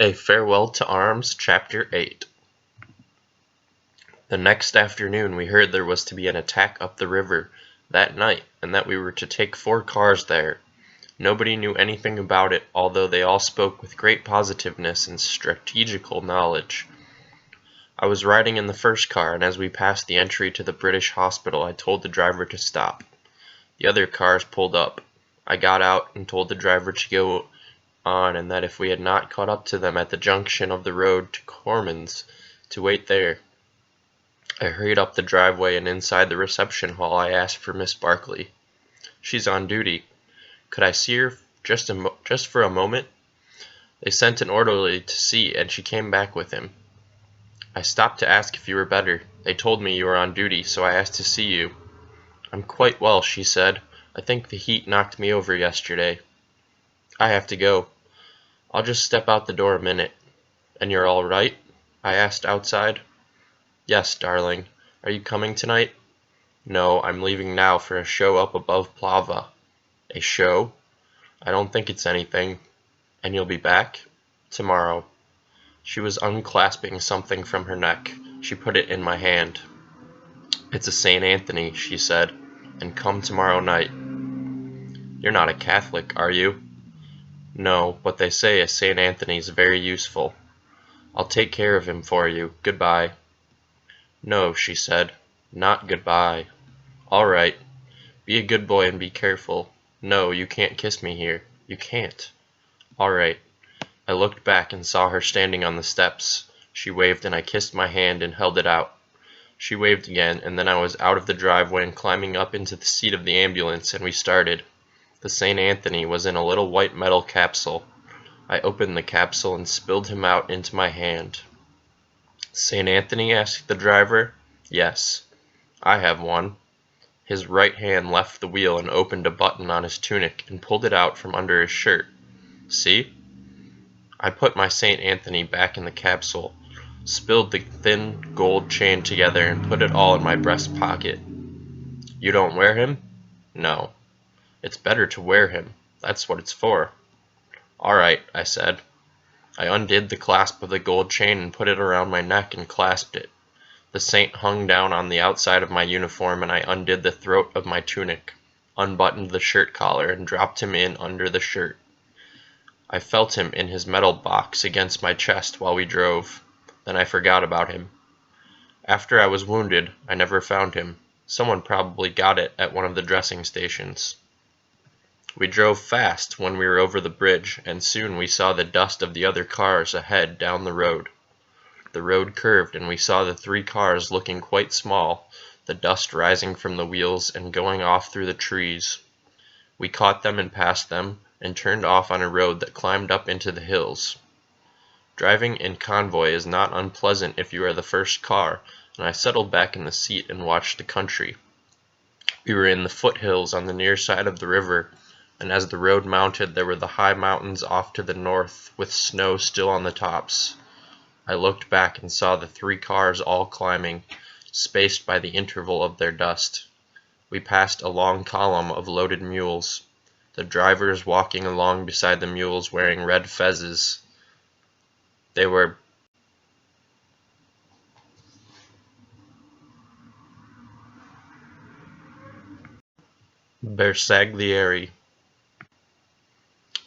A Farewell to Arms, Chapter 8. The next afternoon we heard there was to be an attack up the river that night, and that we were to take 4 cars there. Nobody knew anything about it, although they all spoke with great positiveness and strategical knowledge. I was riding in the first car, and as we passed the entry to the British hospital, I told the driver to stop. The other cars pulled up. I got out and told the driver to go on, and that if we had not caught up to them at the junction of the road to Corman's, to wait there. I hurried up the driveway, and inside the reception hall I asked for Miss Barkley. "She's on duty. Could I see her just for a moment?" They sent an orderly to see, and she came back with him. "I stopped to ask if you were better. They told me you were on duty, so I asked to see you." "I'm quite well," she said. "I think the heat knocked me over yesterday." "I have to go. I'll just step out the door a minute." "And you're all right?" I asked outside. "Yes, darling. Are you coming tonight?" "No, I'm leaving now for a show up above Plava." "A show?" "I don't think it's anything." "And you'll be back?" "Tomorrow." She was unclasping something from her neck. She put it in my hand. "It's a St. Anthony," she said, "and come tomorrow night." "You're not a Catholic, are you?" "No, but they say a St. Anthony's very useful." "I'll take care of him for you. Goodbye." "No," she said, "not goodbye." "All right. Be a good boy and be careful. No, you can't kiss me here. You can't." "All right." I looked back and saw her standing on the steps. She waved, and I kissed my hand and held it out. She waved again, and then I was out of the driveway and climbing up into the seat of the ambulance, and we started. The St. Anthony was in a little white metal capsule. I opened the capsule and spilled him out into my hand. "St. Anthony?" asked the driver. "Yes." "I have one." His right hand left the wheel and opened a button on his tunic and pulled it out from under his shirt. "See?" I put my St. Anthony back in the capsule, spilled the thin gold chain together, and put it all in my breast pocket. "You don't wear him?" "No." "It's better to wear him. That's what it's for." "All right," I said. I undid the clasp of the gold chain and put it around my neck and clasped it. The saint hung down on the outside of my uniform, and I undid the throat of my tunic, unbuttoned the shirt collar, and dropped him in under the shirt. I felt him in his metal box against my chest while we drove. Then I forgot about him. After I was wounded, I never found him. Someone probably got it at one of the dressing stations. We drove fast when we were over the bridge, and soon we saw the dust of the other cars ahead down the road. The road curved, and we saw the 3 cars looking quite small, the dust rising from the wheels and going off through the trees. We caught them and passed them, and turned off on a road that climbed up into the hills. Driving in convoy is not unpleasant if you are the first car, and I settled back in the seat and watched the country. We were in the foothills on the near side of the river, and as the road mounted there were the high mountains off to the north, with snow still on the tops. I looked back and saw the 3 cars all climbing, spaced by the interval of their dust. We passed a long column of loaded mules, the drivers walking along beside the mules wearing red fezzes. They were bersaglieri.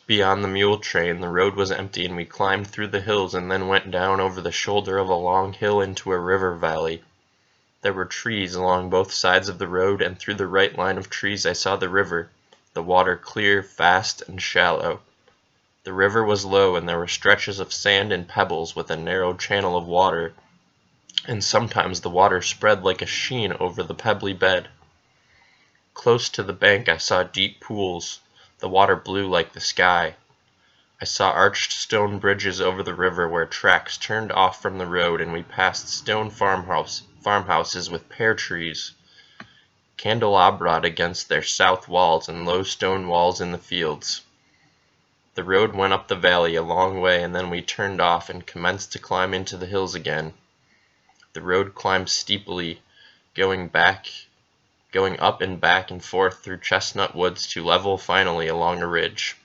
Beyond the mule train, the road was empty, and we climbed through the hills and then went down over the shoulder of a long hill into a river valley. There were trees along both sides of the road, and through the right line of trees I saw the river, the water clear, fast, and shallow. The river was low, and there were stretches of sand and pebbles with a narrow channel of water, and sometimes the water spread like a sheen over the pebbly bed. Close to the bank I saw deep pools, the water blue like the sky. I saw arched stone bridges over the river where tracks turned off from the road, and we passed stone farmhouses with pear trees, candelabraed against their south walls, and low stone walls in the fields. The road went up the valley a long way, and then we turned off and commenced to climb into the hills again. The road climbed steeply, going up and back and forth through chestnut woods to level finally along a ridge.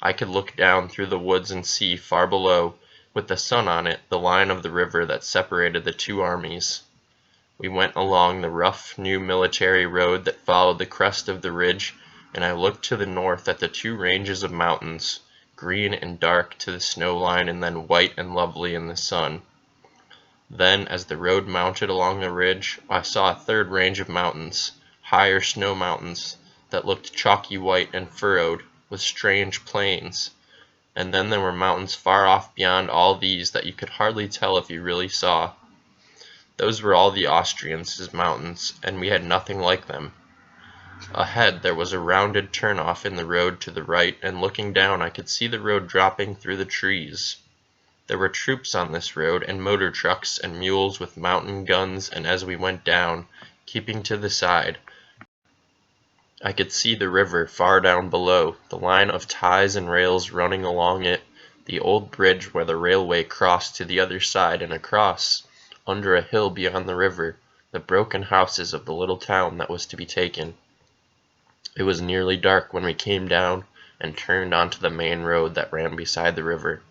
I could look down through the woods and see, far below, with the sun on it, the line of the river that separated the two armies. We went along the rough, new military road that followed the crest of the ridge, and I looked to the north at the two ranges of mountains, green and dark to the snow line and then white and lovely in the sun. Then, as the road mounted along the ridge, I saw a third range of mountains, higher snow mountains, that looked chalky white and furrowed, with strange plains. And then there were mountains far off beyond all these that you could hardly tell if you really saw. Those were all the Austrians' mountains, and we had nothing like them. Ahead there was a rounded turn-off in the road to the right, and looking down I could see the road dropping through the trees. There were troops on this road, and motor trucks and mules with mountain guns, and as we went down, keeping to the side, I could see the river far down below, the line of ties and rails running along it, the old bridge where the railway crossed to the other side, and across, under a hill beyond the river, the broken houses of the little town that was to be taken. It was nearly dark when we came down and turned onto the main road that ran beside the river.